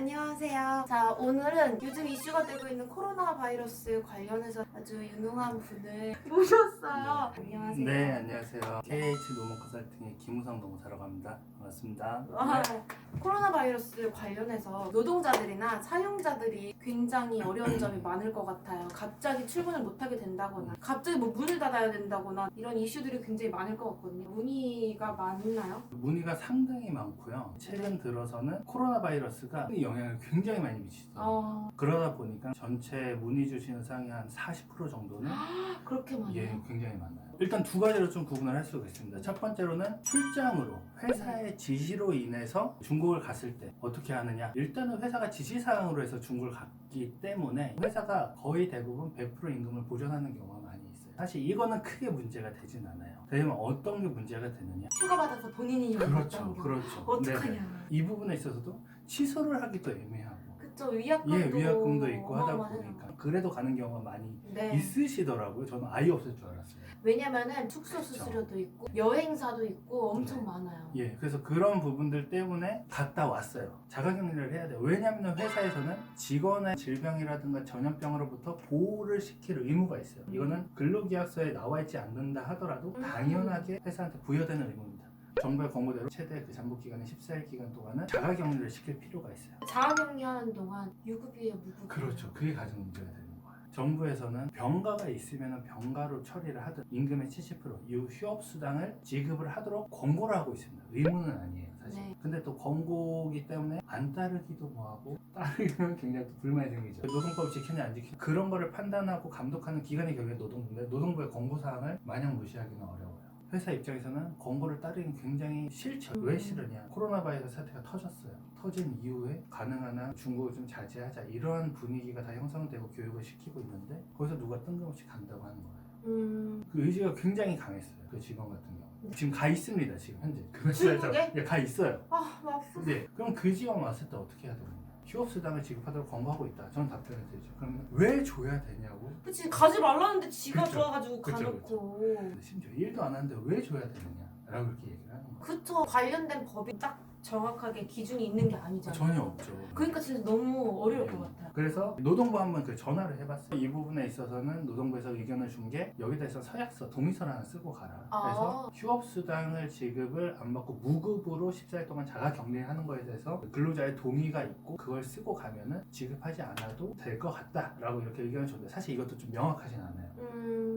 안녕하세요. 자, 오늘은 요즘 이슈가 되고 있는 코로나 바이러스 관련해서 아주 유능한 분을 모셨어요. 안녕하세요. 네, 안녕하세요. KH 노무 컨설팅의 김우성 노무사라고 합니다. 반갑습니다. 아, 코로나 바이러스 관련해서 노동자들이나 사용자들이 굉장히 어려운 점이 많을 것 같아요. 갑자기 출근을 못하게 된다거나 갑자기 뭐 문을 닫아야 된다거나 이런 이슈들이 굉장히 많을 것 같거든요. 문의가 많나요? 문의가 상당히 많고요. 최근 들어서는 코로나 바이러스가 영향을 굉장히 많이 미치더라고요. 그러다 보니까 전체 문의 주시는 상위 한 40% 정도는 그렇게 많아요? 예, 굉장히 많아요. 일단 두 가지로 좀 구분을 할 수가 있습니다. 첫 번째로는 출장으로 회사의 지시로 인해서 중국을 갔을 때 어떻게 하느냐. 일단은 회사가 지시사항으로 해서 중국을 갔기 때문에 회사가 거의 대부분 100% 임금을 보전하는 경우가 많이 있어요. 사실 이거는 크게 문제가 되진 않아요. 그러면 어떤 게 문제가 되느냐. 휴가 받아서 본인이 그렇죠. 그렇죠. 어떡하냐. 네네. 이 부분에 있어서도 취소를 하기도 애매하고 그쵸, 위약금도 예, 위약금도 있고 하다 어마어마해요. 보니까 그래도 가는 경우가 많이 네. 있으시더라고요. 저는 아예 없을 줄 알았어요. 왜냐면은 숙소 수수료도 있고 여행사도 있고 엄청 네. 많아요. 예, 그래서 그런 부분들 때문에 갔다 왔어요. 자가격리를 해야 돼요. 왜냐하면 회사에서는 직원의 질병이라든가 전염병으로부터 보호를 시킬 의무가 있어요. 이거는 근로계약서에 나와 있지 않는다 하더라도 당연하게 회사한테 부여되는 의무입니다. 정부의 권고대로 최대 그 잠복 기간의 14일 기간 동안은 자가격리를 시킬 필요가 있어요. 자가격리하는 동안 유급이에요, 무급? 그렇죠. 그게 가장 문제가 되는 거예요. 정부에서는 병가가 있으면 병가로 처리를 하든 임금의 70% 이후 휴업수당을 지급을 하도록 권고를 하고 있습니다. 의무는 아니에요, 사실. 네. 근데 또 권고기 때문에 안 따르기도 뭐하고 따르면 굉장히 또 불만이 생기죠. 노동법 지키냐 안 지키냐 그런 거를 판단하고 감독하는 기관이 결국에 노동부인데 노동부의 권고사항을 마냥 무시하기는 어려워요. 회사 입장에서는 권고를 따르기 굉장히 싫죠. 왜 싫으냐? 코로나 바이러스 사태가 터졌어요. 터진 이후에 가능한 한 중국을 좀 자제하자 이러한 분위기가 다 형성되고 교육을 시키고 있는데 거기서 누가 뜬금없이 간다고 하는 거예요. 그 의지가 굉장히 강했어요. 그 직원 같은 경우. 지금 가 있습니다. 지금 현재 그 회사에서 중국에? 예, 가 있어요. 아, 맙소사. 네. 그럼 그 직원 왔을 때 어떻게 해야 되느냐? 휴업수당을 지급하도록 권고하고 있다. 저는 답변을 드리죠. 그러면 왜 줘야 되냐고? 그치, 가지 말라는데 지가 그쵸. 좋아가지고 그쵸, 가놓고. 근데 심지어 일도 안 하는데 왜 줘야 되느냐? 라고 이렇게 얘기를 하는 거예요. 그쵸, 관련된 법이 딱 정확하게 기준이 있는 게 아니잖아요. 전혀 없죠. 그러니까 진짜 너무 어려울 것 같아요. 그래서 노동부 한번 그 전화를 해봤어요. 이 부분에 있어서는 노동부에서 의견을 준 게 여기다 해서 서약서, 동의서를 하나 쓰고 가라. 그래서 휴업수당을 지급을 안 받고 무급으로 14일 동안 자가격리하는 거에 대해서 근로자의 동의가 있고 그걸 쓰고 가면은 지급하지 않아도 될 것 같다라고 이렇게 의견을 줬는데 사실 이것도 좀 명확하진 않아요.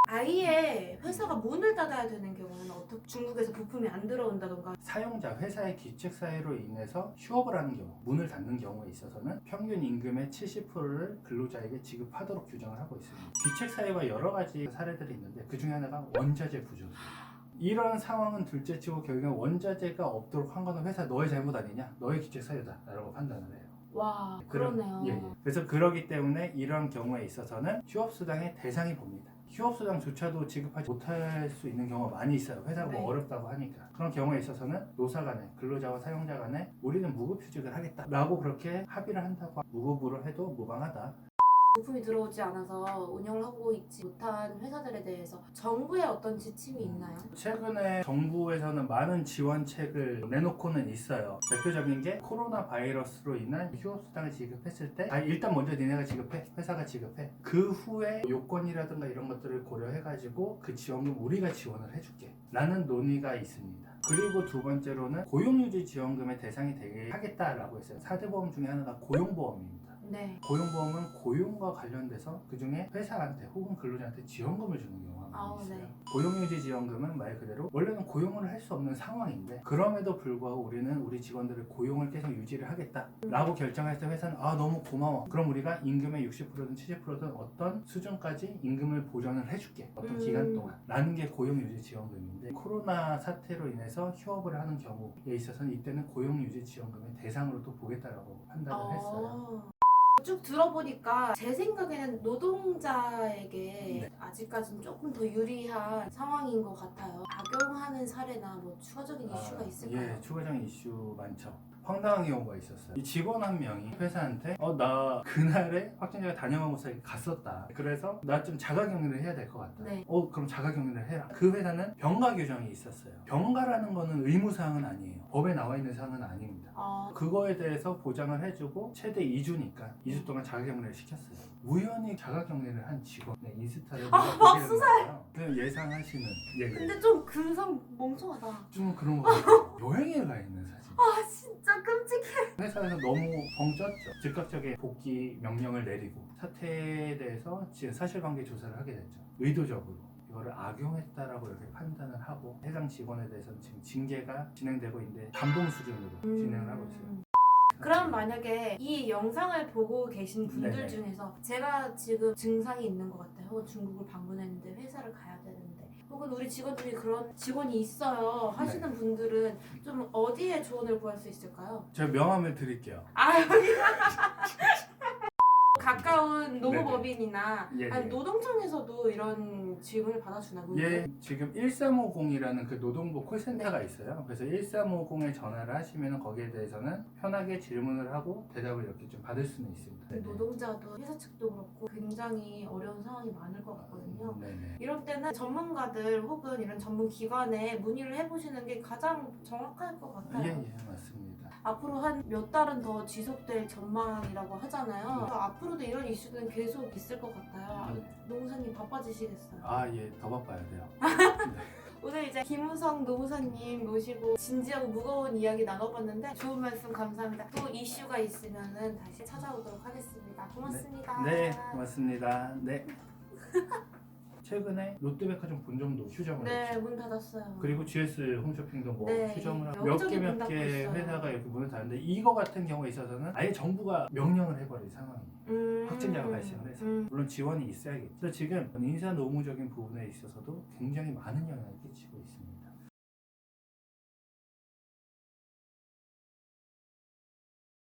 아예 회사가 문을 닫아야 되는 경우는 어떻게 중국에서 부품이 안 들어온다던가 사용자 회사의 기책 사유로 인해서 휴업을 하는 경우, 문을 닫는 경우에 있어서는 평균 임금의 70%를 근로자에게 지급하도록 규정을 하고 있습니다. 기책 사유가 여러 가지 사례들이 있는데 그 중에 하나가 원자재 부족이에요. 이런 상황은 둘째치고 결국엔 원자재가 없도록 한 거는 회사 너의 잘못 아니냐? 너의 기책 사유다 라고 판단을 해요. 와, 그러네요. 예. 그래서 그러기 때문에 이런 경우에 있어서는 휴업수당의 대상이 봅니다. 휴업수당조차도 지급하지 못할 수 있는 경우가 많이 있어요. 회사가 네. 뭐 어렵다고 하니까. 그런 경우에 있어서는 노사 간에, 근로자와 사용자 간에 우리는 무급휴직을 하겠다라고 그렇게 합의를 한다고 무급으로 해도 무방하다. 부품이 들어오지 않아서 운영을 하고 있지 못한 회사들에 대해서 정부의 어떤 지침이 있나요? 최근에 정부에서는 많은 지원책을 내놓고는 있어요. 대표적인 게 코로나 바이러스로 인한 휴업수당을 지급했을 때 일단 먼저 니네가 지급해, 회사가 지급해. 그 후에 요건이라든가 이런 것들을 고려해가지고 그 지원금 우리가 지원을 해줄게 라는 논의가 있습니다. 그리고 두 번째로는 고용유지 지원금의 대상이 되게 하겠다라고 했어요. 4대 보험 중에 하나가 고용보험입니다. 네. 고용보험은 고용과 관련돼서 그중에 회사한테 혹은 근로자한테 지원금을 주는 경우가 많이 있어요. 네. 고용유지 지원금은 말 그대로 원래는 고용을 할 수 없는 상황인데 그럼에도 불구하고 우리는 우리 직원들을 고용을 계속 유지를 하겠다라고 결정했을 때 회사는 너무 고마워. 그럼 우리가 임금의 60%든 70%든 어떤 수준까지 임금을 보전을 해줄게. 어떤 기간 동안 라는 게 고용유지 지원금인데 코로나 사태로 인해서 휴업을 하는 경우에 있어서는 이때는 고용유지 지원금의 대상으로 또 보겠다라고 판단을 했어요. 쭉 들어보니까 제 생각에는 노동자에게 아직까지는 조금 더 유리한 상황인 것 같아요. 악용하는 사례나 뭐 추가적인 이슈가 있을까요? 예, 추가적인 이슈 많죠. 황당한 경우가 있었어요. 이 직원 한 명이 회사한테 나 그날에 확진자가 다녀간 곳에 갔었다. 그래서 나 좀 자가격리를 해야 될 것 같다. 네. 그럼 자가격리를 해라. 그 회사는 병가 규정이 있었어요. 병가라는 거는 의무사항은 아니에요. 법에 나와 있는 사항은 아닙니다. 그거에 대해서 보장을 해주고 최대 2주니까 2주 동안 자가격리를 시켰어요. 우연히 자가격리를 한 직원의 인스타를 맙소사해. 그냥 예상하시는 얘기. 근데 좀 그 사람 멍청하다. 좀 그런 거 같아요. 여행에 가 있는 사진. 아 진짜 끔찍해. 회사에서 너무 벙쪘죠. 즉각적인 복귀 명령을 내리고 사태에 대해서 지금 사실관계 조사를 하게 됐죠. 의도적으로 이거를 악용했다라고 이렇게 판단을 하고 해당 직원에 대해서는 지금 징계가 진행되고 있는데 감봉 수준으로 진행을 하고 있어요. 그럼 만약에 이 영상을 보고 계신 분들 네네. 중에서 제가 지금 증상이 있는 것 같아요. 혹은 중국을 방문했는데 회사를 가야 되는데 혹은 우리 직원 중에 그런 직원이 있어요 하시는 네. 분들은 좀 어디에 조언을 구할 수 있을까요? 제가 명함을 드릴게요. 가까운 노무법인이나 예, 아니 예. 노동청에서도 이런 질문을 받아주나요? 예, 지금 1350이라는 그 노동부 콜센터가 있어요. 그래서 1350에 전화를 하시면 거기에 대해서는 편하게 질문을 하고 대답을 이렇게 좀 받을 수는 있습니다. 네네. 노동자도 회사 측도 그렇고 굉장히 어려운 상황이 많을 것 같거든요. 네네. 이럴 때는 전문가들 혹은 이런 전문 기관에 문의를 해보시는 게 가장 정확할 것 같아요. 예, 맞습니다. 앞으로 한 몇 달은 더 지속될 전망이라고 하잖아요. 그래서 앞으로도 이런 이슈는 계속 있을 것 같아요. 노무사님 바빠지시겠어요. 예, 더 바빠야 돼요. 오늘 이제 김우성 노무사님 모시고 진지하고 무거운 이야기 나눠봤는데 좋은 말씀 감사합니다. 또 이슈가 있으면은 다시 찾아오도록 하겠습니다. 고맙습니다. 네, 고맙습니다. 네. 최근에 롯데백화점 본점도 휴점을 네, 했죠. 문 닫았어요. 그리고 GS 홈쇼핑도 뭐 네, 휴점을 하고 여기저기 문 몇 닫고 개 있어요. 회사가 이렇게 문을 닫는데 이거 같은 경우에 있어서는 아예 정부가 명령을 해버릴 상황이에요. 확진자가 발생을 해서 물론 지원이 있어야겠죠. 그래서 지금 인사 노무적인 부분에 있어서도 굉장히 많은 영향을 끼치고 있습니다.